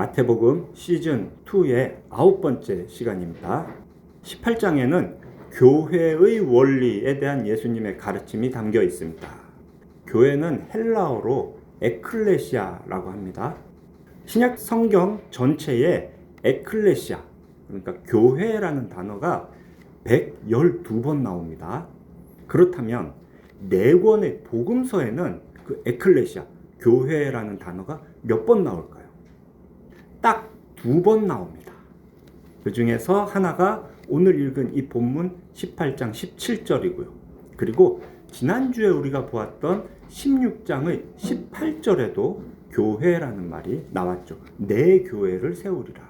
마태복음 시즌 2의 9번째 시간입니다. 18장에는 교회의 원리에 대한 예수님의 가르침이 담겨 있습니다. 교회는 헬라어로 에클레시아라고 합니다. 신약 성경 전체에 에클레시아, 그러니까 교회라는 단어가 112번 나옵니다. 그렇다면 4권의 복음서에는 그 에클레시아, 교회라는 단어가 몇 번 나올까요? 딱 2번 나옵니다. 그 중에서 하나가 오늘 읽은 이 본문 18장 17절이고요. 그리고 지난주에 우리가 보았던 16장의 18절에도 교회라는 말이 나왔죠. 내 교회를 세우리라.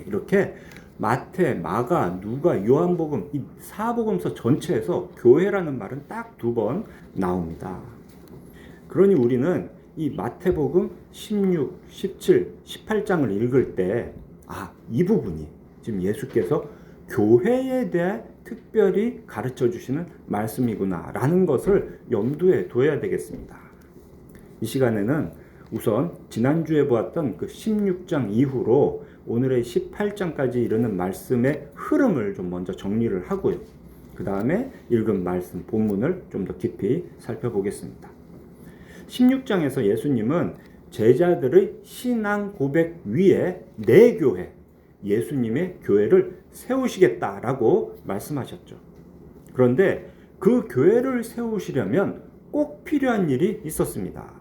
이렇게 마태, 마가, 누가, 요한복음 이 4복음서 전체에서 교회라는 말은 딱 2번 나옵니다. 그러니 우리는 이 마태복음 16, 17, 18장을 읽을 때 이 부분이 지금 예수께서 교회에 대해 특별히 가르쳐 주시는 말씀이구나 라는 것을 염두에 둬야 되겠습니다. 이 시간에는 우선 지난주에 보았던 그 16장 이후로 오늘의 18장까지 이르는 말씀의 흐름을 좀 먼저 정리를 하고요. 그 다음에 읽은 말씀, 본문을 좀 더 깊이 살펴보겠습니다. 16장에서 예수님은 제자들의 신앙 고백 위에 내 교회, 예수님의 교회를 세우시겠다라고 말씀하셨죠. 그런데 그 교회를 세우시려면 꼭 필요한 일이 있었습니다.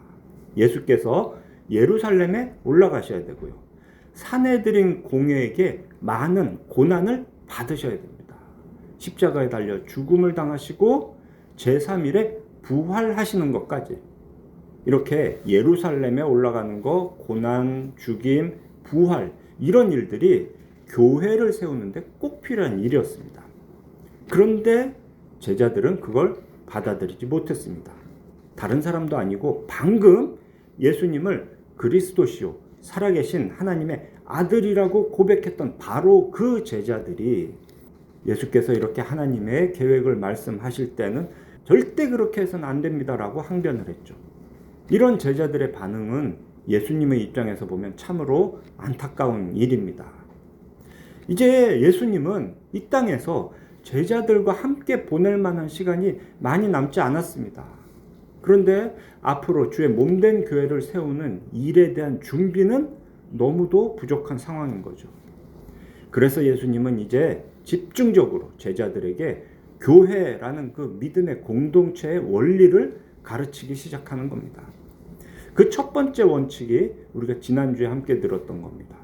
예수께서 예루살렘에 올라가셔야 되고요. 사내들인 공회에게 많은 고난을 받으셔야 됩니다. 십자가에 달려 죽음을 당하시고 제3일에 부활하시는 것까지 이렇게 예루살렘에 올라가는 것, 고난, 죽임, 부활 이런 일들이 교회를 세우는데 꼭 필요한 일이었습니다. 그런데 제자들은 그걸 받아들이지 못했습니다. 다른 사람도 아니고 방금 예수님을 그리스도시요 살아계신 하나님의 아들이라고 고백했던 바로 그 제자들이 예수께서 이렇게 하나님의 계획을 말씀하실 때는 절대 그렇게 해서는 안 됩니다라고 항변을 했죠. 이런 제자들의 반응은 예수님의 입장에서 보면 참으로 안타까운 일입니다. 이제 예수님은 이 땅에서 제자들과 함께 보낼 만한 시간이 많이 남지 않았습니다. 그런데 앞으로 주의 몸된 교회를 세우는 일에 대한 준비는 너무도 부족한 상황인 거죠. 그래서 예수님은 이제 집중적으로 제자들에게 교회라는 그 믿음의 공동체의 원리를 가르치기 시작하는 겁니다. 그 첫 번째 원칙이 우리가 지난주에 함께 들었던 겁니다.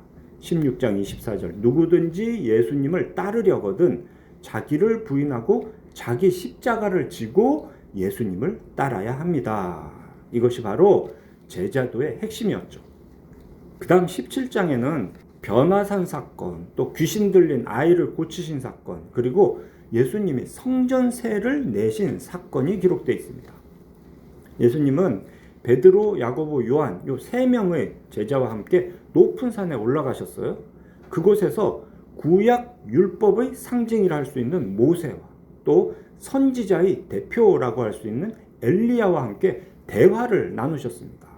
16장 24절 누구든지 예수님을 따르려거든 자기를 부인하고 자기 십자가를 지고 예수님을 따라야 합니다. 이것이 바로 제자도의 핵심이었죠. 그 다음 17장에는 변화산 사건, 또 귀신 들린 아이를 고치신 사건, 그리고 예수님이 성전세를 내신 사건이 기록되어 있습니다. 예수님은 베드로, 야고보, 요한 요 3명의 제자와 함께 높은 산에 올라가셨어요. 그곳에서 구약 율법의 상징이라 할 수 있는 모세와 또 선지자의 대표라고 할 수 있는 엘리야와 함께 대화를 나누셨습니다.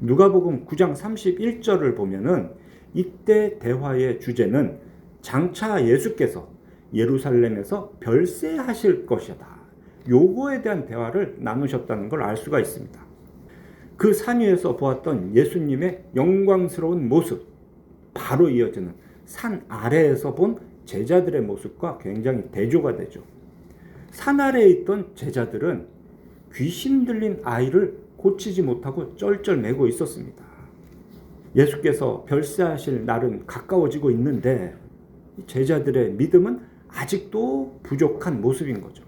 누가복음 9장 31절을 보면은 이때 대화의 주제는 장차 예수께서 예루살렘에서 별세하실 것이다. 요거에 대한 대화를 나누셨다는 걸 알 수가 있습니다. 그 산 위에서 보았던 예수님의 영광스러운 모습, 바로 이어지는 산 아래에서 본 제자들의 모습과 굉장히 대조가 되죠. 산 아래에 있던 제자들은 귀신 들린 아이를 고치지 못하고 쩔쩔매고 있었습니다. 예수께서 별세하실 날은 가까워지고 있는데 제자들의 믿음은 아직도 부족한 모습인 거죠.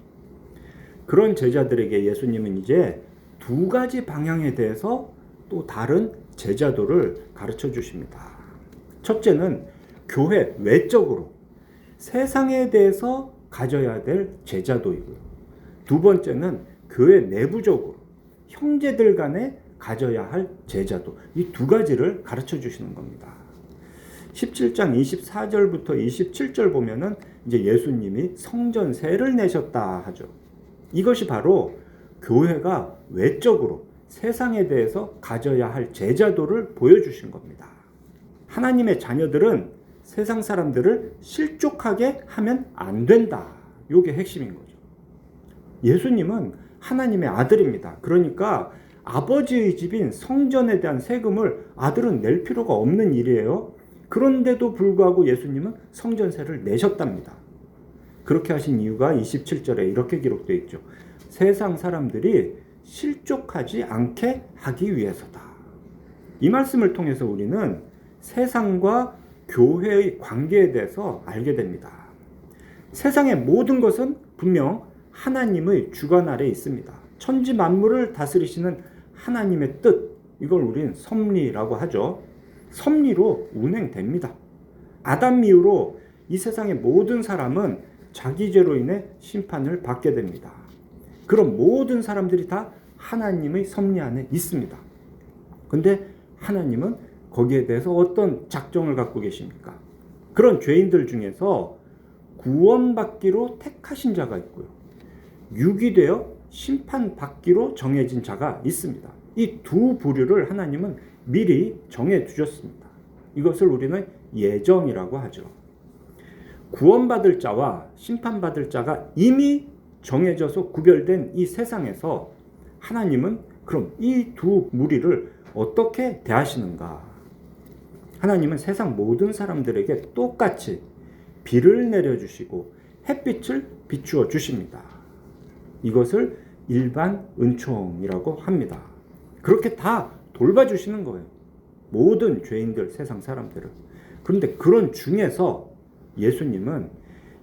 그런 제자들에게 예수님은 이제 2가지 방향에 대해서 또 다른 제자도를 가르쳐 주십니다. 첫째는 교회 외적으로 세상에 대해서 가져야 될 제자도이고요. 2번째는 교회 내부적으로 형제들 간에 가져야 할 제자도. 이 2가지를 가르쳐 주시는 겁니다. 17장 24절부터 27절 보면은 이제 예수님이 성전세를 내셨다 하죠. 이것이 바로 교회가 외적으로 세상에 대해서 가져야 할 제자도를 보여주신 겁니다. 하나님의 자녀들은 세상 사람들을 실족하게 하면 안 된다. 이게 핵심인 거죠. 예수님은 하나님의 아들입니다. 그러니까 아버지의 집인 성전에 대한 세금을 아들은 낼 필요가 없는 일이에요. 그런데도 불구하고 예수님은 성전세를 내셨답니다. 그렇게 하신 이유가 27절에 이렇게 기록되어 있죠. 세상 사람들이 실족하지 않게 하기 위해서다. 이 말씀을 통해서 우리는 세상과 교회의 관계에 대해서 알게 됩니다. 세상의 모든 것은 분명 하나님의 주관 아래에 있습니다. 천지 만물을 다스리시는 하나님의 뜻, 이걸 우리는 섭리라고 하죠. 섭리로 운행됩니다. 아담 이후로 이 세상의 모든 사람은 자기 죄로 인해 심판을 받게 됩니다. 그럼 모든 사람들이 다 하나님의 섭리 안에 있습니다. 근데 하나님은 거기에 대해서 어떤 작정을 갖고 계십니까? 그런 죄인들 중에서 구원받기로 택하신 자가 있고요. 유기되어 심판받기로 정해진 자가 있습니다. 이 두 부류를 하나님은 미리 정해 두셨습니다. 이것을 우리는 예정이라고 하죠. 구원받을 자와 심판받을 자가 이미 정해져서 구별된 이 세상에서 하나님은 그럼 이 두 무리를 어떻게 대하시는가? 하나님은 세상 모든 사람들에게 똑같이 비를 내려주시고 햇빛을 비추어 주십니다. 이것을 일반 은총이라고 합니다. 그렇게 다 돌봐주시는 거예요. 모든 죄인들, 세상 사람들을. 그런데 그런 중에서 예수님은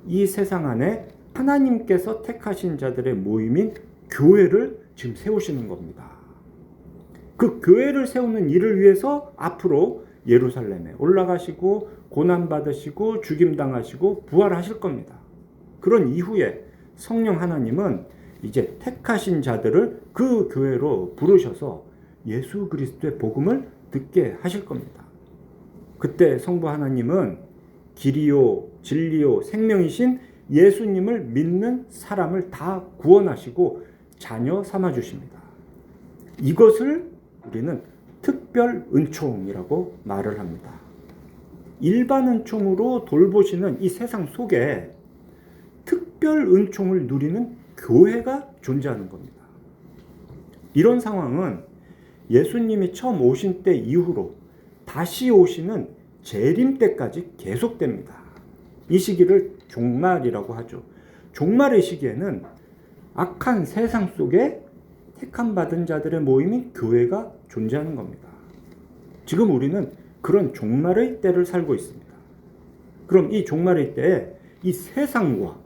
이 세상 안에 하나님께서 택하신 자들의 모임인 교회를 지금 세우시는 겁니다. 그 교회를 세우는 일을 위해서 앞으로 예루살렘에 올라가시고 고난받으시고 죽임당하시고 부활하실 겁니다. 그런 이후에 성령 하나님은 이제 택하신 자들을 그 교회로 부르셔서 예수 그리스도의 복음을 듣게 하실 겁니다. 그때 성부 하나님은 길이요 진리요 생명이신 예수님을 믿는 사람을 다 구원하시고 자녀 삼아 주십니다. 이것을 우리는 특별 은총이라고 말을 합니다. 일반 은총으로 돌보시는 이 세상 속에 특별 은총을 누리는 교회가 존재하는 겁니다. 이런 상황은 예수님이 처음 오신 때 이후로 다시 오시는 재림 때까지 계속됩니다. 이 시기를 종말이라고 하죠. 종말의 시기에는 악한 세상 속에 택함 받은 자들의 모임인 교회가 존재하는 겁니다. 지금 우리는 그런 종말의 때를 살고 있습니다. 그럼 이 종말의 때에 이 세상과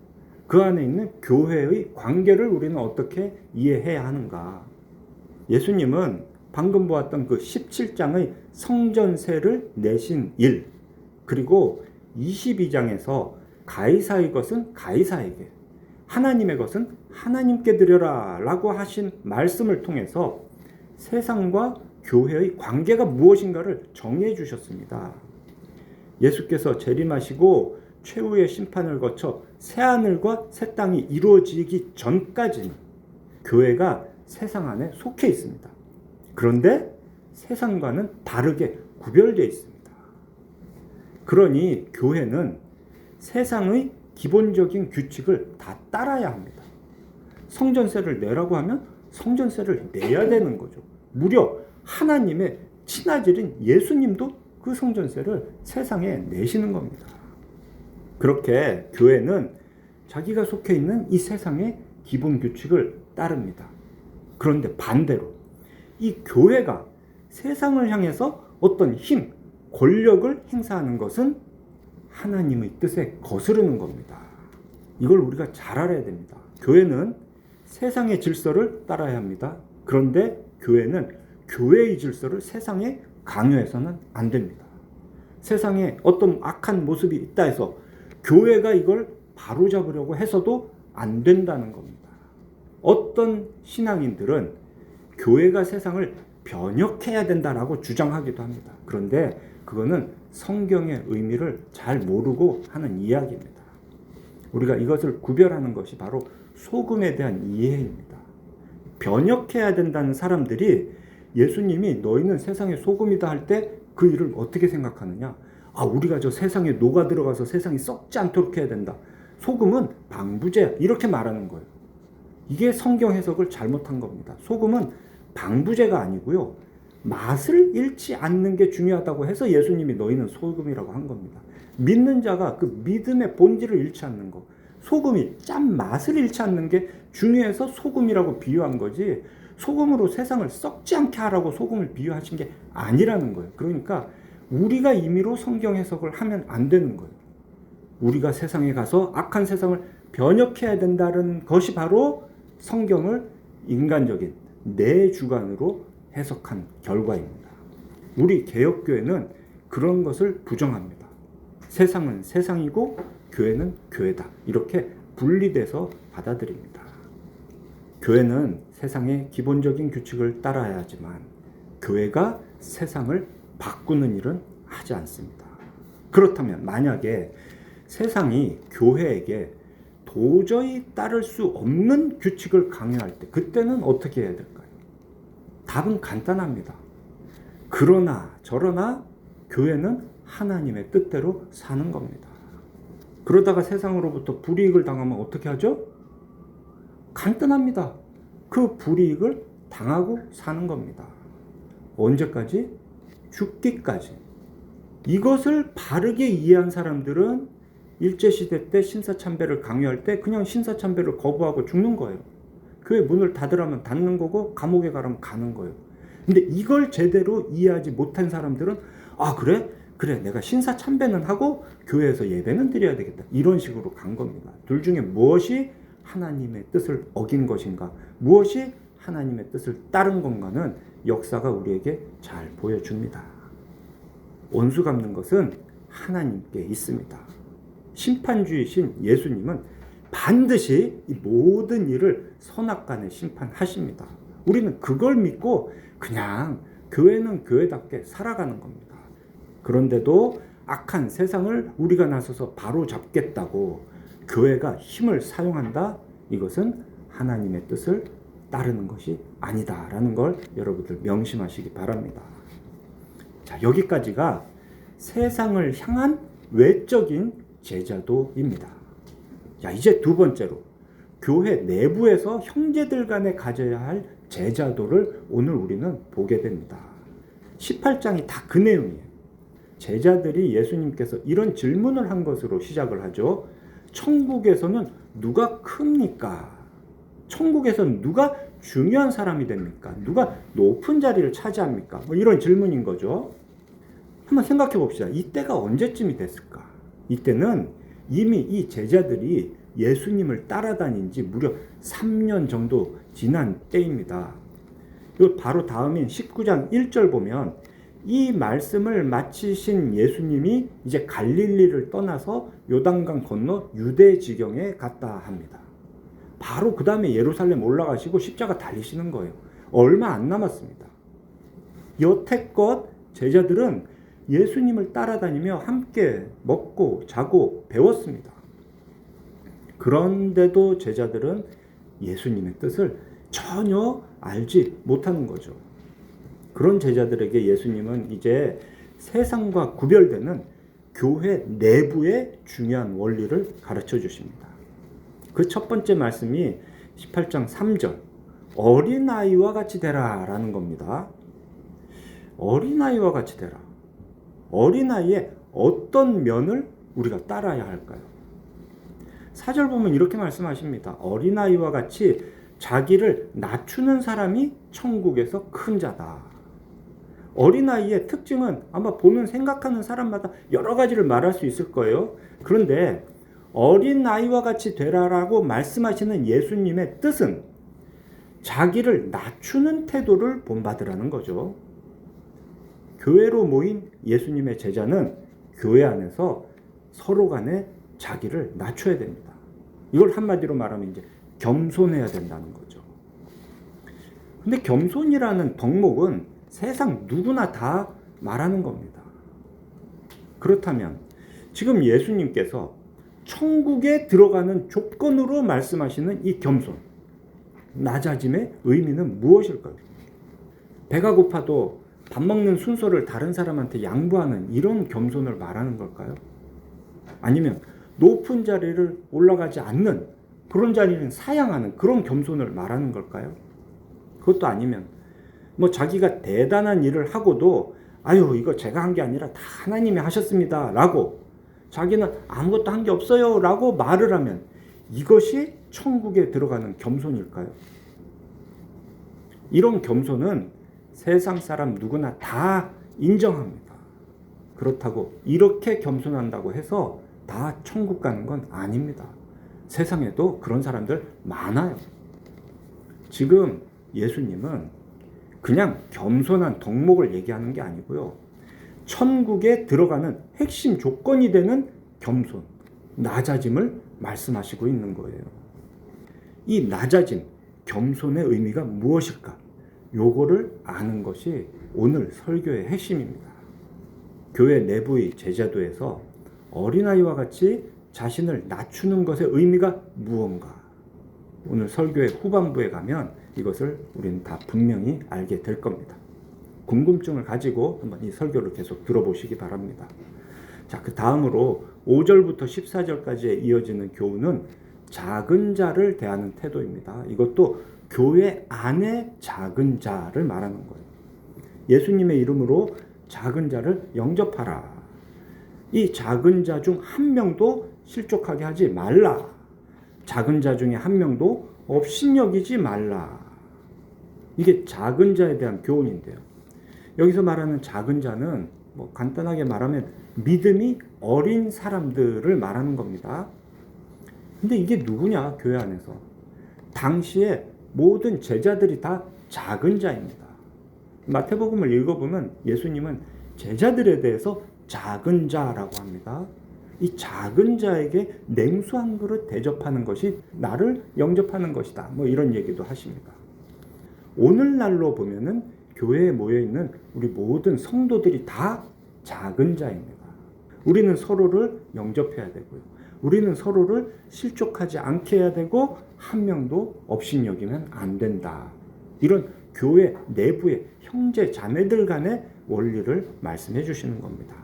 그 안에 있는 교회의 관계를 우리는 어떻게 이해해야 하는가? 예수님은 방금 보았던 그 17장의 성전세를 내신 일, 그리고 22장에서 가이사의 것은 가이사에게, 하나님의 것은 하나님께 드려라 라고 하신 말씀을 통해서 세상과 교회의 관계가 무엇인가를 정해 주셨습니다. 예수께서 재림하시고 최후의 심판을 거쳐 새하늘과 새 땅이 이루어지기 전까지는 교회가 세상 안에 속해 있습니다. 그런데 세상과는 다르게 구별되어 있습니다. 그러니 교회는 세상의 기본적인 규칙을 다 따라야 합니다. 성전세를 내라고 하면 성전세를 내야 되는 거죠. 무려 하나님의 친아들인 예수님도 그 성전세를 세상에 내시는 겁니다. 그렇게 교회는 자기가 속해 있는 이 세상의 기본 규칙을 따릅니다. 그런데 반대로 이 교회가 세상을 향해서 어떤 힘, 권력을 행사하는 것은 하나님의 뜻에 거스르는 겁니다. 이걸 우리가 잘 알아야 됩니다. 교회는 세상의 질서를 따라야 합니다. 그런데 교회는 교회의 질서를 세상에 강요해서는 안 됩니다. 세상에 어떤 악한 모습이 있다 해서 교회가 이걸 바로잡으려고 해서도 안 된다는 겁니다. 어떤 신앙인들은 교회가 세상을 변혁해야 된다라고 주장하기도 합니다. 그런데 그거는 성경의 의미를 잘 모르고 하는 이야기입니다. 우리가 이것을 구별하는 것이 바로 소금에 대한 이해입니다. 변혁해야 된다는 사람들이 예수님이 너희는 세상의 소금이다 할 때 그 일을 어떻게 생각하느냐? 우리가 저 세상에 녹아 들어가서 세상이 썩지 않도록 해야 된다. 소금은 방부제야. 이렇게 말하는 거예요. 이게 성경 해석을 잘못한 겁니다. 소금은 방부제가 아니고요. 맛을 잃지 않는 게 중요하다고 해서 예수님이 너희는 소금이라고 한 겁니다. 믿는 자가 그 믿음의 본질을 잃지 않는 거. 소금이 짠 맛을 잃지 않는 게 중요해서 소금이라고 비유한 거지, 소금으로 세상을 썩지 않게 하라고 소금을 비유하신 게 아니라는 거예요. 그러니까 우리가 임의로 성경 해석을 하면 안 되는 거예요. 우리가 세상에 가서 악한 세상을 변혁해야 된다는 것이 바로 성경을 인간적인 내 주관으로 해석한 결과입니다. 우리 개혁교회는 그런 것을 부정합니다. 세상은 세상이고 교회는 교회다. 이렇게 분리돼서 받아들입니다. 교회는 세상의 기본적인 규칙을 따라야 하지만 교회가 세상을 바꾸는 일은 하지 않습니다. 그렇다면 만약에 세상이 교회에게 도저히 따를 수 없는 규칙을 강요할 때 그때는 어떻게 해야 될까요? 답은 간단합니다. 그러나 저러나 교회는 하나님의 뜻대로 사는 겁니다. 그러다가 세상으로부터 불이익을 당하면 어떻게 하죠? 간단합니다. 그 불이익을 당하고 사는 겁니다. 언제까지? 죽기까지. 이것을 바르게 이해한 사람들은 일제시대 때 신사참배를 강요할 때 그냥 신사참배를 거부하고 죽는 거예요. 교회 문을 닫으라면 닫는 거고 감옥에 가라면 가는 거예요. 근데 이걸 제대로 이해하지 못한 사람들은 그래 내가 신사참배는 하고 교회에서 예배는 드려야 되겠다. 이런 식으로 간 겁니다. 둘 중에 무엇이 하나님의 뜻을 어긴 것인가, 무엇이 하나님의 뜻을 따른 건가는 역사가 우리에게 잘 보여줍니다. 원수 갚는 것은 하나님께 있습니다. 심판주이신 예수님은 반드시 이 모든 일을 선악간에 심판하십니다. 우리는 그걸 믿고 그냥 교회는 교회답게 살아가는 겁니다. 그런데도 악한 세상을 우리가 나서서 바로 잡겠다고 교회가 힘을 사용한다? 이것은 하나님의 뜻을 따르는 것이 아니다라는 걸 여러분들 명심하시기 바랍니다. 자, 여기까지가 세상을 향한 외적인 제자도입니다. 자, 이제 두 번째로 교회 내부에서 형제들 간에 가져야 할 제자도를 오늘 우리는 보게 됩니다. 18장이 다 그 내용이에요. 제자들이 예수님께서 이런 질문을 한 것으로 시작을 하죠. 천국에서는 누가 큽니까? 천국에서는 누가 중요한 사람이 됩니까? 누가 높은 자리를 차지합니까? 이런 질문인 거죠. 한번 생각해 봅시다. 이때가 언제쯤이 됐을까? 이때는 이미 이 제자들이 예수님을 따라다닌 지 무려 3년 정도 지난 때입니다. 바로 다음인 19장 1절 보면 이 말씀을 마치신 예수님이 이제 갈릴리를 떠나서 요단강 건너 유대 지경에 갔다 합니다. 바로 그 다음에 예루살렘 올라가시고 십자가 달리시는 거예요. 얼마 안 남았습니다. 여태껏 제자들은 예수님을 따라다니며 함께 먹고 자고 배웠습니다. 그런데도 제자들은 예수님의 뜻을 전혀 알지 못하는 거죠. 그런 제자들에게 예수님은 이제 세상과 구별되는 교회 내부의 중요한 원리를 가르쳐 주십니다. 그 첫 번째 말씀이 18장 3절 어린아이와 같이 되라 라는 겁니다. 어린아이와 같이 되라. 어린아이의 어떤 면을 우리가 따라야 할까요? 4절 보면 이렇게 말씀하십니다. 어린아이와 같이 자기를 낮추는 사람이 천국에서 큰 자다. 어린아이의 특징은 아마 보는 생각하는 사람마다 여러 가지를 말할 수 있을 거예요. 그런데 어린아이와 같이 되라라고 말씀하시는 예수님의 뜻은 자기를 낮추는 태도를 본받으라는 거죠. 교회로 모인 예수님의 제자는 교회 안에서 서로 간에 자기를 낮춰야 됩니다. 이걸 한마디로 말하면 이제 겸손해야 된다는 거죠. 근데 겸손이라는 덕목은 세상 누구나 다 말하는 겁니다. 그렇다면 지금 예수님께서 천국에 들어가는 조건으로 말씀하시는 이 겸손, 낮아짐의 의미는 무엇일까요? 배가 고파도 밥 먹는 순서를 다른 사람한테 양보하는 이런 겸손을 말하는 걸까요? 아니면 높은 자리를 올라가지 않는, 그런 자리는 사양하는 그런 겸손을 말하는 걸까요? 그것도 아니면 뭐 자기가 대단한 일을 하고도 아유 이거 제가 한 게 아니라 다 하나님이 하셨습니다 라고, 자기는 아무것도 한 게 없어요 라고 말을 하면 이것이 천국에 들어가는 겸손일까요? 이런 겸손은 세상 사람 누구나 다 인정합니다. 그렇다고 이렇게 겸손한다고 해서 다 천국 가는 건 아닙니다. 세상에도 그런 사람들 많아요. 지금 예수님은 그냥 겸손한 덕목을 얘기하는 게 아니고요. 천국에 들어가는 핵심 조건이 되는 겸손, 낮아짐을 말씀하시고 있는 거예요. 이 낮아짐, 겸손의 의미가 무엇일까? 요거를 아는 것이 오늘 설교의 핵심입니다. 교회 내부의 제자도에서 어린아이와 같이 자신을 낮추는 것의 의미가 무언가? 오늘 설교의 후반부에 가면 이것을 우리는 다 분명히 알게 될 겁니다. 궁금증을 가지고 한번 이 설교를 계속 들어보시기 바랍니다. 자, 그 다음으로 5절부터 14절까지에 이어지는 교훈은 작은 자를 대하는 태도입니다. 이것도 교회 안에 작은 자를 말하는 거예요. 예수님의 이름으로 작은 자를 영접하라. 이 작은 자 중 한 명도 실족하게 하지 말라. 작은 자 중에 한 명도 업신여기지 말라. 이게 작은 자에 대한 교훈인데요. 여기서 말하는 작은 자는 뭐 간단하게 말하면 믿음이 어린 사람들을 말하는 겁니다. 근데 이게 누구냐, 교회 안에서? 당시에 모든 제자들이 다 작은 자입니다. 마태복음을 읽어보면 예수님은 제자들에 대해서 작은 자라고 합니다. 이 작은 자에게 냉수 한 그릇 대접하는 것이 나를 영접하는 것이다. 뭐 이런 얘기도 하십니다. 오늘날로 보면은 교회에 모여있는 우리 모든 성도들이 다 작은 자입니다. 우리는 서로를 영접해야 되고요. 우리는 서로를 실족하지 않게 해야 되고 한 명도 업신여기면 안 된다. 이런 교회 내부의 형제 자매들 간의 원리를 말씀해 주시는 겁니다.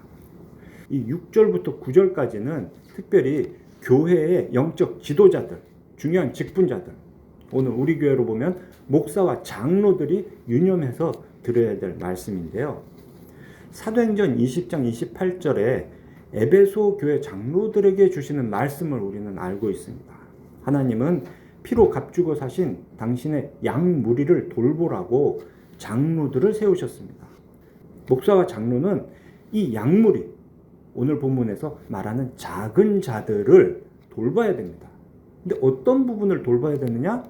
이 6절부터 9절까지는 특별히 교회의 영적 지도자들, 중요한 직분자들, 오늘 우리 교회로 보면 목사와 장로들이 유념해서 들어야 될 말씀인데요. 사도행전 20장 28절에 에베소 교회 장로들에게 주시는 말씀을 우리는 알고 있습니다. 하나님은 피로 값주고 사신 당신의 양 무리를 돌보라고 장로들을 세우셨습니다. 목사와 장로는 이 양무리, 오늘 본문에서 말하는 작은 자들을 돌봐야 됩니다. 근데 어떤 부분을 돌봐야 되느냐?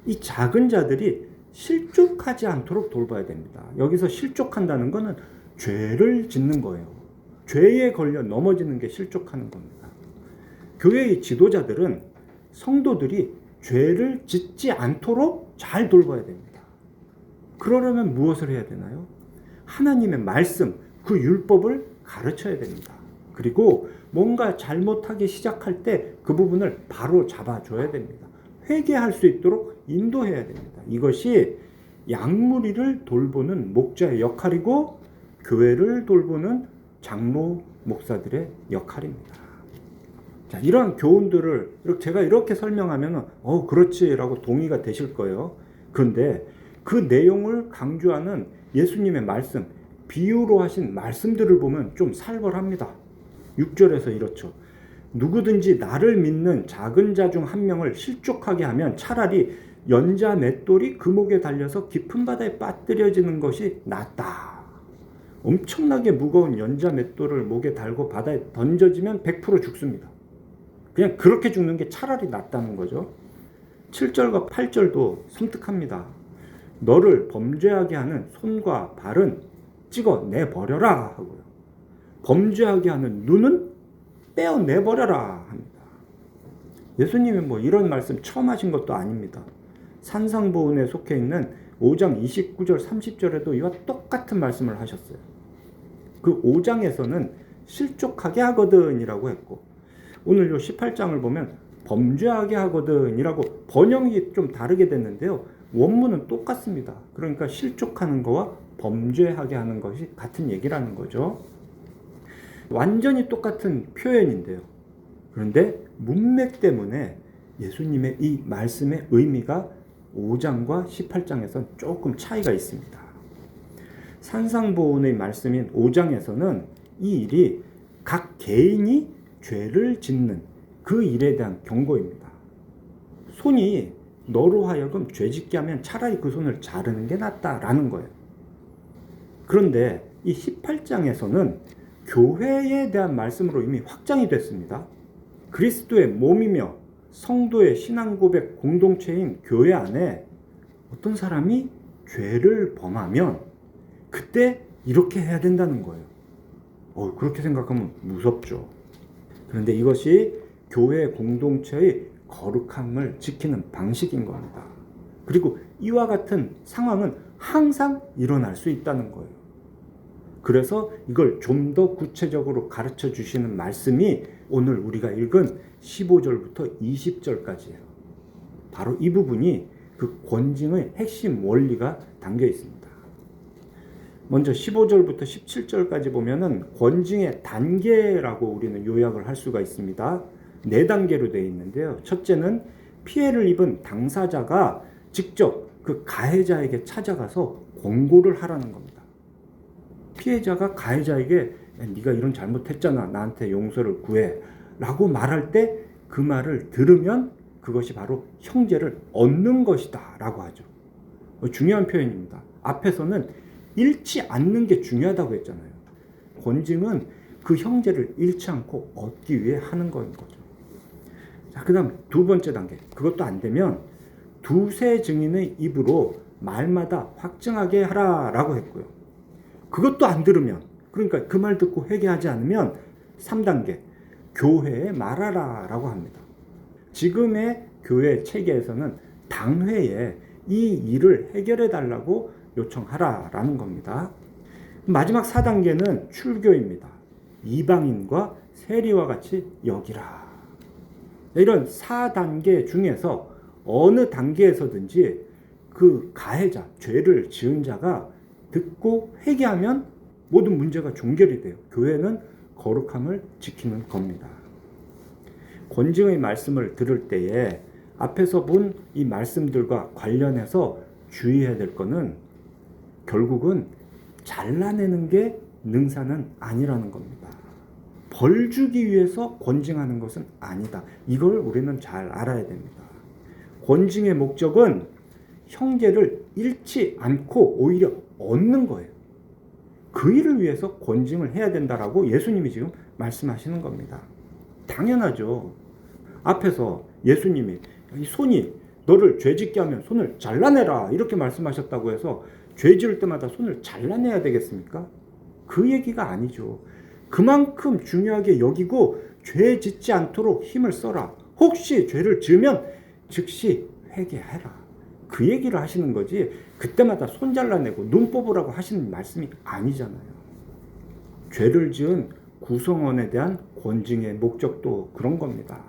이 작은 자들이 실족하지 않도록 돌봐야 됩니다. 여기서 실족한다는 것은 죄를 짓는 거예요. 죄에 걸려 넘어지는 게 실족하는 겁니다. 교회의 지도자들은 성도들이 죄를 짓지 않도록 잘 돌봐야 됩니다. 그러려면 무엇을 해야 되나요? 하나님의 말씀, 그 율법을 가르쳐야 됩니다. 그리고 뭔가 잘못하기 시작할 때 그 부분을 바로 잡아줘야 됩니다. 회개할 수 있도록 인도해야 됩니다. 이것이 양무리를 돌보는 목자의 역할이고 교회를 돌보는 장로 목사들의 역할입니다. 자, 이러한 교훈들을 제가 이렇게 설명하면 그렇지라고 동의가 되실 거예요. 그런데 그 내용을 강조하는 예수님의 말씀, 비유로 하신 말씀들을 보면 좀 살벌합니다. 6절에서 이렇죠. 누구든지 나를 믿는 작은 자 중 한 명을 실족하게 하면 차라리 연자 맷돌이 그 목에 달려서 깊은 바다에 빠뜨려지는 것이 낫다. 엄청나게 무거운 연자 맷돌을 목에 달고 바다에 던져지면 100% 죽습니다. 그냥 그렇게 죽는 게 차라리 낫다는 거죠. 7절과 8절도 섬뜩합니다. 너를 범죄하게 하는 손과 발은 찍어내버려라 하고요. 범죄하게 하는 눈은 떼어내버려라 합니다. 예수님이 뭐 이런 말씀 처음 하신 것도 아닙니다. 산상보훈에 속해 있는 5장 29절 30절에도 이와 똑같은 말씀을 하셨어요. 그 5장에서는 실족하게 하거든 이라고 했고, 오늘 요 18장을 보면 범죄하게 하거든 이라고 번역이 좀 다르게 됐는데요. 원문은 똑같습니다. 그러니까 실족하는 거와 범죄하게 하는 것이 같은 얘기라는 거죠. 완전히 똑같은 표현인데요. 그런데 문맥 때문에 예수님의 이 말씀의 의미가 5장과 18장에서 조금 차이가 있습니다. 산상보훈의 말씀인 5장에서는 이 일이 각 개인이 죄를 짓는 그 일에 대한 경고입니다. 손이 너로 하여금 죄짓게 하면 차라리 그 손을 자르는 게 낫다라는 거예요. 그런데 이 18장에서는 교회에 대한 말씀으로 이미 확장이 됐습니다. 그리스도의 몸이며 성도의 신앙 고백 공동체인 교회 안에 어떤 사람이 죄를 범하면 그때 이렇게 해야 된다는 거예요. 그렇게 생각하면 무섭죠. 그런데 이것이 교회 공동체의 거룩함을 지키는 방식인 겁니다. 그리고 이와 같은 상황은 항상 일어날 수 있다는 거예요. 그래서 이걸 좀 더 구체적으로 가르쳐 주시는 말씀이 오늘 우리가 읽은 15절부터 20절까지예요. 바로 이 부분이 그 권징의 핵심 원리가 담겨 있습니다. 먼저 15절부터 17절까지 보면은 권징의 단계라고 우리는 요약을 할 수가 있습니다. 4단계로 되어 있는데요. 첫째는 피해를 입은 당사자가 직접 그 가해자에게 찾아가서 권고를 하라는 겁니다. 피해자가 가해자에게 네가 이런 잘못했잖아, 나한테 용서를 구해 라고 말할 때 그 말을 들으면 그것이 바로 형제를 얻는 것이다 라고 하죠. 중요한 표현입니다. 앞에서는 잃지 않는 게 중요하다고 했잖아요. 권징은 그 형제를 잃지 않고 얻기 위해 하는 거인 거죠. 자, 그 다음 2번째 단계. 그것도 안 되면 두세 증인의 입으로 말마다 확증하게 하라 라고 했고요. 그것도 안 들으면, 그러니까 그 말 듣고 회개하지 않으면 3단계. 교회에 말하라 라고 합니다. 지금의 교회 체계에서는 당회에 이 일을 해결해 달라고 요청하라 라는 겁니다. 마지막 4단계는 출교입니다. 이방인과 세리와 같이 여기라. 이런 4단계 중에서 어느 단계에서든지 그 가해자, 죄를 지은 자가 듣고 회개하면 모든 문제가 종결이 돼요. 교회는 거룩함을 지키는 겁니다. 권징의 말씀을 들을 때에 앞에서 본 이 말씀들과 관련해서 주의해야 될 것은 결국은 잘라내는 게 능사는 아니라는 겁니다. 벌 주기 위해서 권징하는 것은 아니다. 이걸 우리는 잘 알아야 됩니다. 권징의 목적은 형제를 잃지 않고 오히려 얻는 거예요. 그 일을 위해서 권징을 해야 된다라고 예수님이 지금 말씀하시는 겁니다. 당연하죠. 앞에서 예수님이 이 손이 너를 죄짓게 하면 손을 잘라내라 이렇게 말씀하셨다고 해서 죄 지을 때마다 손을 잘라내야 되겠습니까? 그 얘기가 아니죠. 그만큼 중요하게 여기고 죄 짓지 않도록 힘을 써라. 혹시 죄를 지으면 즉시 회개해라. 그 얘기를 하시는 거지 그때마다 손 잘라내고 눈 뽑으라고 하시는 말씀이 아니잖아요. 죄를 지은 구성원에 대한 권징의 목적도 그런 겁니다.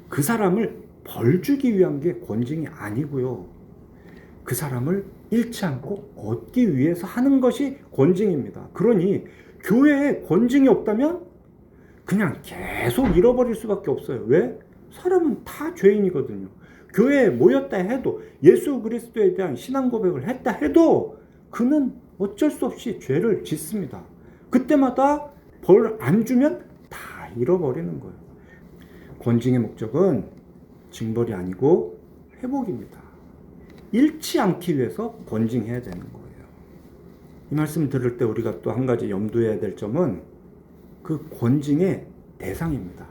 그 사람을 벌 주기 위한 게 권징이 아니고요. 그 사람을 잃지 않고 얻기 위해서 하는 것이 권징입니다. 그러니 교회에 권징이 없다면 그냥 계속 잃어버릴 수밖에 없어요. 왜? 사람은 다 죄인이거든요. 교회에 모였다 해도 예수 그리스도에 대한 신앙 고백을 했다 해도 그는 어쩔 수 없이 죄를 짓습니다. 그때마다 벌 안 주면 다 잃어버리는 거예요. 권징의 목적은 징벌이 아니고 회복입니다. 잃지 않기 위해서 권징해야 되는 거예요. 이 말씀 들을 때 우리가 또 한 가지 염두해야 될 점은 그 권징의 대상입니다.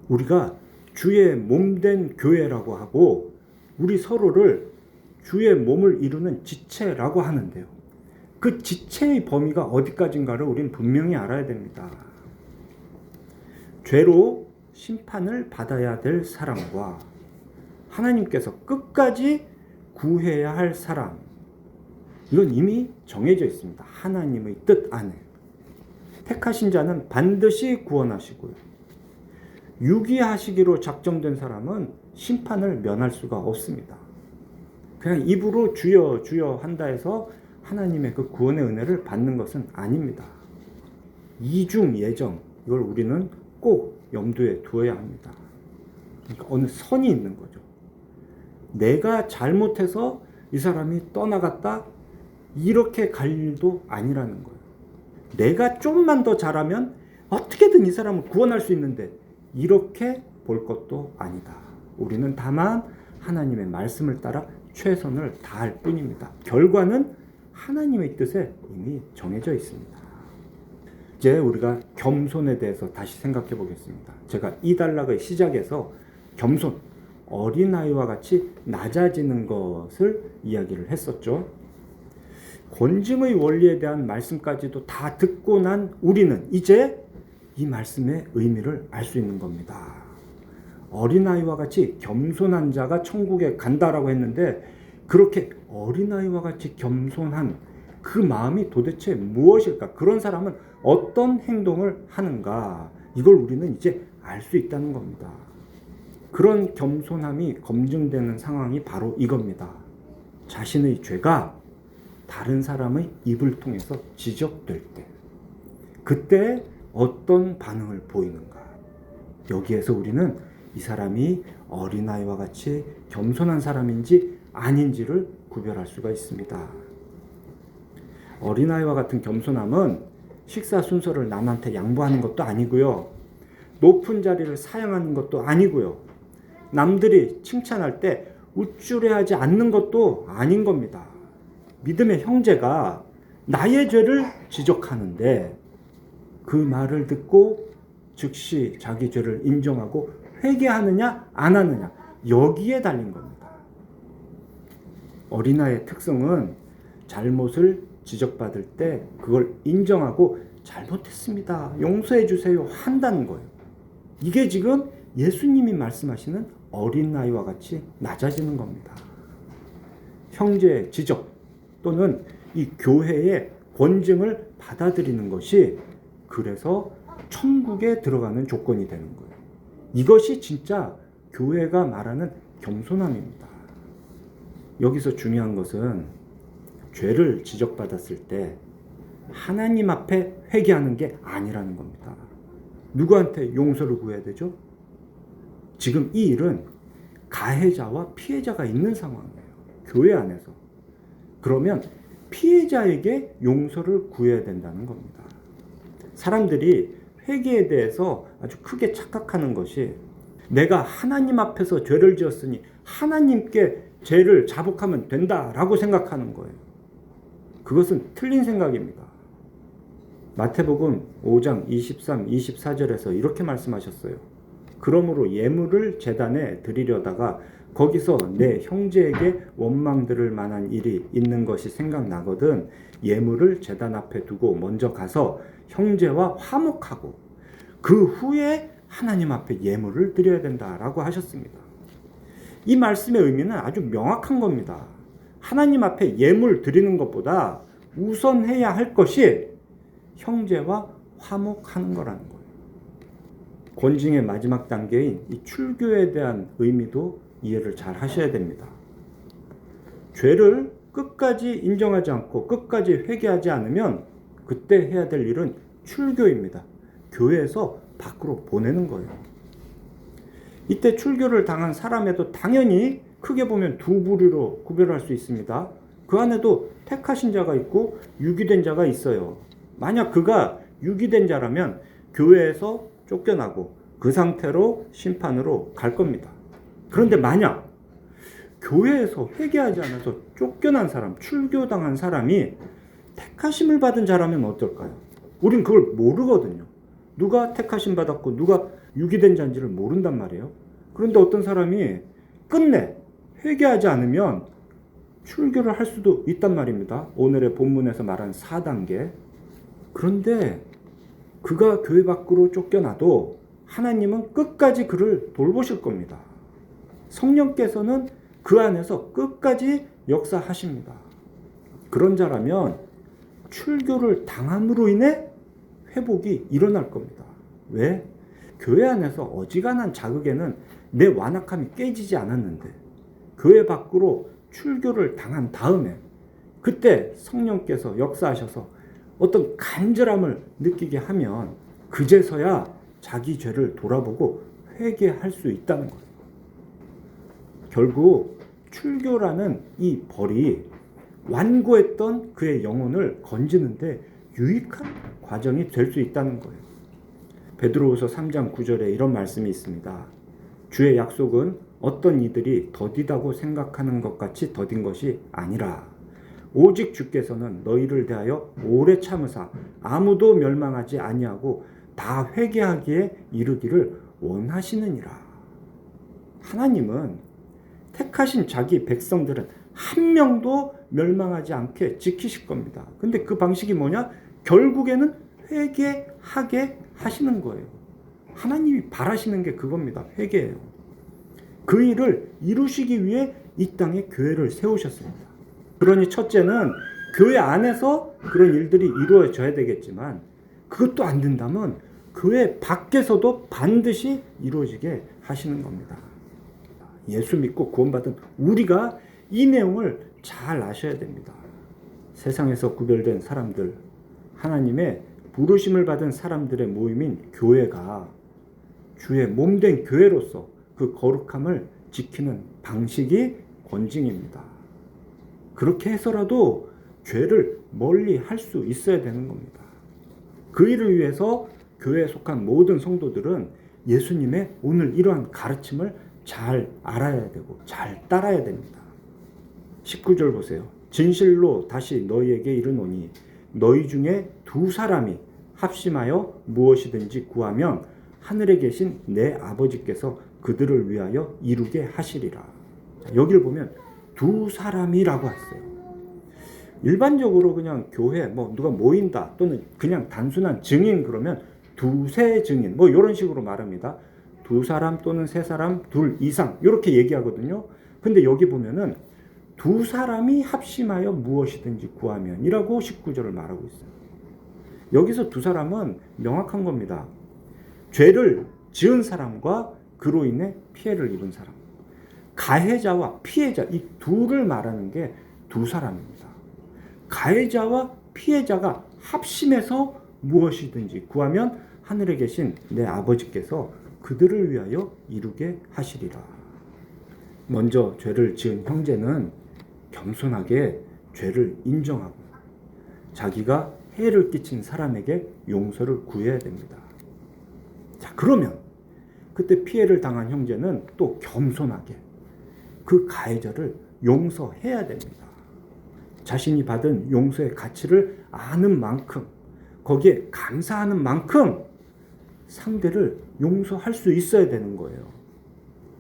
우리가 주의 몸된 교회라고 하고 우리 서로를 주의 몸을 이루는 지체라고 하는데요. 그 지체의 범위가 어디까지인가를 우리는 분명히 알아야 됩니다. 죄로 심판을 받아야 될 사람과 하나님께서 끝까지 구해야 할 사람, 이건 이미 정해져 있습니다. 하나님의 뜻 안에. 택하신 자는 반드시 구원하시고요. 유기하시기로 작정된 사람은 심판을 면할 수가 없습니다. 그냥 입으로 주여 주여 한다 해서 하나님의 그 구원의 은혜를 받는 것은 아닙니다. 이중 예정, 이걸 우리는 꼭 염두에 두어야 합니다. 그러니까 어느 선이 있는 거죠. 내가 잘못해서 이 사람이 떠나갔다 이렇게 갈 일도 아니라는 거예요. 내가 좀만 더 잘하면 어떻게든 이 사람을 구원할 수 있는데 이렇게 볼 것도 아니다. 우리는 다만 하나님의 말씀을 따라 최선을 다할 뿐입니다. 결과는 하나님의 뜻에 이미 정해져 있습니다. 이제 우리가 겸손에 대해서 다시 생각해 보겠습니다. 제가 이 단락의 시작에서 겸손, 어린아이와 같이 낮아지는 것을 이야기를 했었죠. 권징의 원리에 대한 말씀까지도 다 듣고 난 우리는 이제 이 말씀의 의미를 알 수 있는 겁니다. 어린아이와 같이 겸손한 자가 천국에 간다라고 했는데 그렇게 어린아이와 같이 겸손한 그 마음이 도대체 무엇일까? 그런 사람은 어떤 행동을 하는가? 이걸 우리는 이제 알 수 있다는 겁니다. 그런 겸손함이 검증되는 상황이 바로 이겁니다. 자신의 죄가 다른 사람의 입을 통해서 지적될 때, 그때 어떤 반응을 보이는가? 여기에서 우리는 이 사람이 어린아이와 같이 겸손한 사람인지 아닌지를 구별할 수가 있습니다. 어린아이와 같은 겸손함은 식사 순서를 남한테 양보하는 것도 아니고요. 높은 자리를 사양하는 것도 아니고요. 남들이 칭찬할 때 우쭐해하지 않는 것도 아닌 겁니다. 믿음의 형제가 나의 죄를 지적하는데 그 말을 듣고 즉시 자기 죄를 인정하고 회개하느냐 안 하느냐, 여기에 달린 겁니다. 어린아이의 특성은 잘못을 지적받을 때 그걸 인정하고 잘못했습니다, 용서해 주세요 한다는 거예요. 이게 지금 예수님이 말씀하시는 어린아이와 같이 낮아지는 겁니다. 형제의 지적 또는 이 교회의 권징을 받아들이는 것이 그래서 천국에 들어가는 조건이 되는 거예요. 이것이 진짜 교회가 말하는 겸손함입니다. 여기서 중요한 것은 죄를 지적받았을 때 하나님 앞에 회개하는 게 아니라는 겁니다. 누구한테 용서를 구해야 되죠? 지금 이 일은 가해자와 피해자가 있는 상황이에요. 교회 안에서. 그러면 피해자에게 용서를 구해야 된다는 겁니다. 사람들이 회개에 대해서 아주 크게 착각하는 것이 내가 하나님 앞에서 죄를 지었으니 하나님께 죄를 자복하면 된다라고 생각하는 거예요. 그것은 틀린 생각입니다. 마태복음 5장 23, 24절에서 이렇게 말씀하셨어요. 그러므로 예물을 제단에 드리려다가 거기서 내 형제에게 원망 들을 만한 일이 있는 것이 생각나거든 예물을 제단 앞에 두고 먼저 가서 형제와 화목하고 그 후에 하나님 앞에 예물을 드려야 된다라고 하셨습니다. 이 말씀의 의미는 아주 명확한 겁니다. 하나님 앞에 예물 드리는 것보다 우선해야 할 것이 형제와 화목하는 거라는 거예요. 권징의 마지막 단계인 이 출교에 대한 의미도 이해를 잘 하셔야 됩니다. 죄를 끝까지 인정하지 않고 끝까지 회개하지 않으면 그때 해야 될 일은 출교입니다. 교회에서 밖으로 보내는 거예요. 이때 출교를 당한 사람에도 당연히 크게 보면 두 부류로 구별할 수 있습니다. 그 안에도 택하신 자가 있고 유기된 자가 있어요. 만약 그가 유기된 자라면 교회에서 쫓겨나고 그 상태로 심판으로 갈 겁니다. 그런데 만약 교회에서 회개하지 않아서 쫓겨난 사람, 출교당한 사람이 택하심을 받은 자라면 어떨까요? 우린 그걸 모르거든요. 누가 택하심 받았고 누가 유기된 자인지를 모른단 말이에요. 그런데 어떤 사람이 끝내 회개하지 않으면 출교를 할 수도 있단 말입니다. 오늘의 본문에서 말한 4단계. 그런데 그가 교회 밖으로 쫓겨나도 하나님은 끝까지 그를 돌보실 겁니다. 성령께서는 그 안에서 끝까지 역사하십니다. 그런 자라면 출교를 당함으로 인해 회복이 일어날 겁니다. 왜? 교회 안에서 어지간한 자극에는 내 완악함이 깨지지 않았는데 교회 밖으로 출교를 당한 다음에 그때 성령께서 역사하셔서 어떤 간절함을 느끼게 하면 그제서야 자기 죄를 돌아보고 회개할 수 있다는 거예요. 결국 출교라는 이 벌이 완고했던 그의 영혼을 건지는데 유익한 과정이 될 수 있다는 거예요. 베드로후서 3장 9절에 이런 말씀이 있습니다. 주의 약속은 어떤 이들이 더디다고 생각하는 것 같이 더딘 것이 아니라 오직 주께서는 너희를 대하여 오래 참으사 아무도 멸망하지 아니하고 다 회개하기에 이르기를 원하시느니라. 하나님은 택하신 자기 백성들은 한 명도 멸망하지 않게 지키실 겁니다. 근데 그 방식이 뭐냐? 결국에는 회개하게 하시는 거예요. 하나님이 바라시는 게 그겁니다. 회개예요. 그 일을 이루시기 위해 이 땅에 교회를 세우셨습니다. 그러니 첫째는 교회 안에서 그런 일들이 이루어져야 되겠지만 그것도 안 된다면 교회 밖에서도 반드시 이루어지게 하시는 겁니다. 예수 믿고 구원받은 우리가 이 내용을 잘 아셔야 됩니다. 세상에서 구별된 사람들, 하나님의 부르심을 받은 사람들의 모임인 교회가 주의 몸된 교회로서 그 거룩함을 지키는 방식이 권징입니다. 그렇게 해서라도 죄를 멀리 할 수 있어야 되는 겁니다. 그 일을 위해서 교회에 속한 모든 성도들은 예수님의 오늘 이러한 가르침을 잘 알아야 되고 잘 따라야 됩니다. 19절 보세요. 진실로 다시 너희에게 이르노니 너희 중에 두 사람이 합심하여 무엇이든지 구하면 하늘에 계신 내 아버지께서 그들을 위하여 이루게 하시리라. 여기를 보면 두 사람이라고 했어요. 일반적으로 그냥 교회 누가 모인다 또는 그냥 단순한 증인 그러면 두세 증인 이런 식으로 말합니다. 두 사람 또는 세 사람, 둘 이상 이렇게 얘기하거든요. 근데 여기 보면은 두 사람이 합심하여 무엇이든지 구하면이라고 19절을 말하고 있어요. 여기서 두 사람은 명확한 겁니다. 죄를 지은 사람과 그로 인해 피해를 입은 사람. 가해자와 피해자 이 둘을 말하는 게 두 사람입니다. 가해자와 피해자가 합심해서 무엇이든지 구하면 하늘에 계신 내 아버지께서 그들을 위하여 이루게 하시리라. 먼저 죄를 지은 형제는 겸손하게 죄를 인정하고 자기가 해를 끼친 사람에게 용서를 구해야 됩니다. 자, 그러면 그때 피해를 당한 형제는 또 겸손하게 그 가해자를 용서해야 됩니다. 자신이 받은 용서의 가치를 아는 만큼 거기에 감사하는 만큼 상대를 용서할 수 있어야 되는 거예요.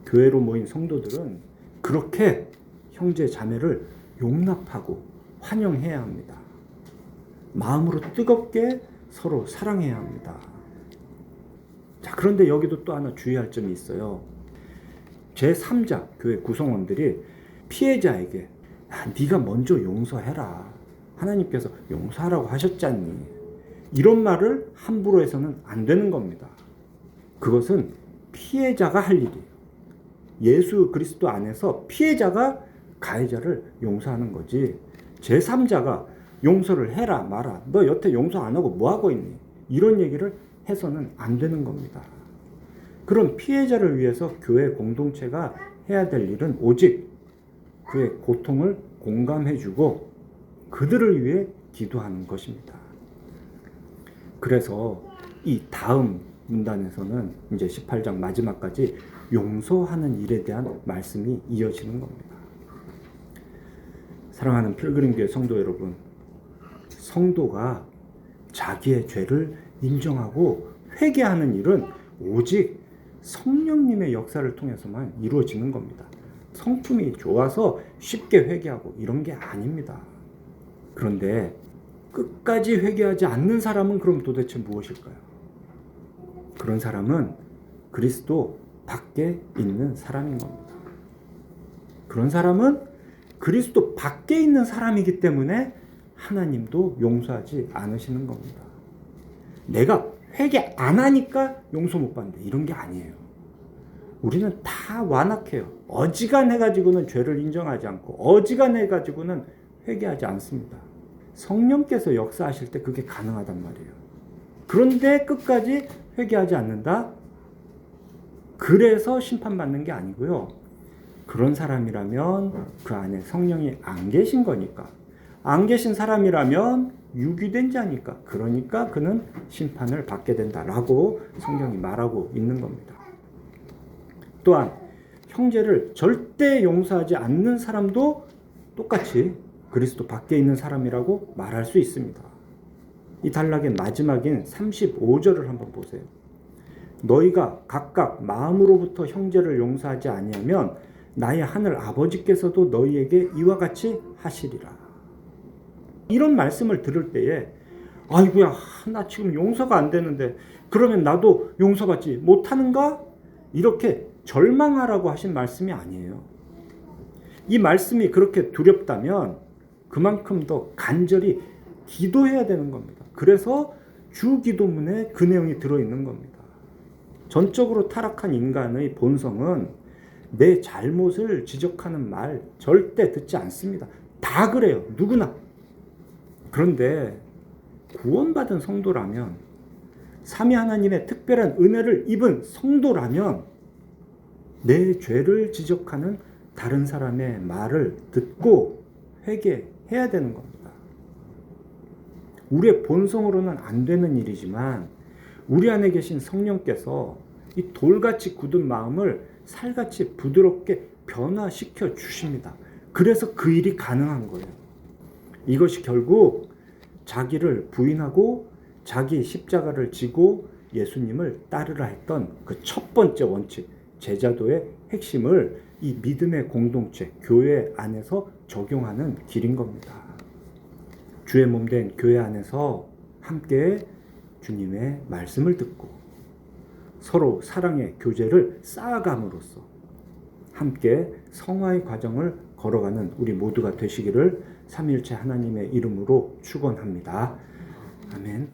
교회로 모인 성도들은 그렇게 형제 자매를 용납하고 환영해야 합니다. 마음으로 뜨겁게 서로 사랑해야 합니다. 자, 그런데 여기도 또 하나 주의할 점이 있어요. 제3자 교회 구성원들이 피해자에게 네가 먼저 용서해라. 하나님께서 용서하라고 하셨잖니. 이런 말을 함부로 해서는 안 되는 겁니다. 그것은 피해자가 할 일이에요. 예수 그리스도 안에서 피해자가 가해자를 용서하는 거지 제3자가 용서를 해라 마라 너 여태 용서 안 하고 뭐 하고 있니 이런 얘기를 해서는 안 되는 겁니다. 그런 피해자를 위해서 교회 공동체가 해야 될 일은 오직 그의 고통을 공감해주고 그들을 위해 기도하는 것입니다. 그래서 이 다음 문단에서는 이제 18장 마지막까지 용서하는 일에 대한 말씀이 이어지는 겁니다. 사랑하는 필그림교회 성도 여러분, 성도가 자기의 죄를 인정하고 회개하는 일은 오직 성령님의 역사를 통해서만 이루어지는 겁니다. 성품이 좋아서 쉽게 회개하고 이런 게 아닙니다. 그런데 끝까지 회개하지 않는 사람은 그럼 도대체 무엇일까요? 그런 사람은 그리스도 밖에 있는 사람인 겁니다. 그런 사람은 그리스도 밖에 있는 사람이기 때문에 하나님도 용서하지 않으시는 겁니다. 내가 회개 안 하니까 용서 못 받는다 이런 게 아니에요. 우리는 다 완악해요. 어지간해가지고는 죄를 인정하지 않고 어지간해가지고는 회개하지 않습니다. 성령께서 역사하실 때 그게 가능하단 말이에요. 그런데 끝까지 회개하지 않는다? 그래서 심판받는 게 아니고요. 그런 사람이라면 그 안에 성령이 안 계신 거니까. 안 계신 사람이라면 유기된 자니까. 그러니까 그는 심판을 받게 된다라고 성경이 말하고 있는 겁니다. 또한 형제를 절대 용서하지 않는 사람도 똑같이 그리스도 밖에 있는 사람이라고 말할 수 있습니다. 이 단락의 마지막인 35절을 한번 보세요. 너희가 각각 마음으로부터 형제를 용서하지 아니하면 나의 하늘 아버지께서도 너희에게 이와 같이 하시리라. 이런 말씀을 들을 때에 아이고야, 나 지금 용서가 안 되는데 그러면 나도 용서받지 못하는가? 이렇게 절망하라고 하신 말씀이 아니에요. 이 말씀이 그렇게 두렵다면 그만큼 더 간절히 기도해야 되는 겁니다. 그래서 주기도문에 그 내용이 들어있는 겁니다. 전적으로 타락한 인간의 본성은 내 잘못을 지적하는 말 절대 듣지 않습니다. 다 그래요. 누구나. 그런데 구원받은 성도라면, 삼위 하나님의 특별한 은혜를 입은 성도라면 내 죄를 지적하는 다른 사람의 말을 듣고 회개해야 되는 겁니다. 우리의 본성으로는 안 되는 일이지만 우리 안에 계신 성령께서 이 돌같이 굳은 마음을 살같이 부드럽게 변화시켜 주십니다. 그래서 그 일이 가능한 거예요. 이것이 결국 자기를 부인하고 자기 십자가를 지고 예수님을 따르라 했던 그 첫 번째 원칙, 제자도의 핵심을 이 믿음의 공동체, 교회 안에서 적용하는 길인 겁니다. 주의 몸된 교회 안에서 함께 주님의 말씀을 듣고 서로 사랑의 교제를 쌓아감으로써 함께 성화의 과정을 걸어가는 우리 모두가 되시기를 삼위일체 하나님의 이름으로 축원합니다. 아멘.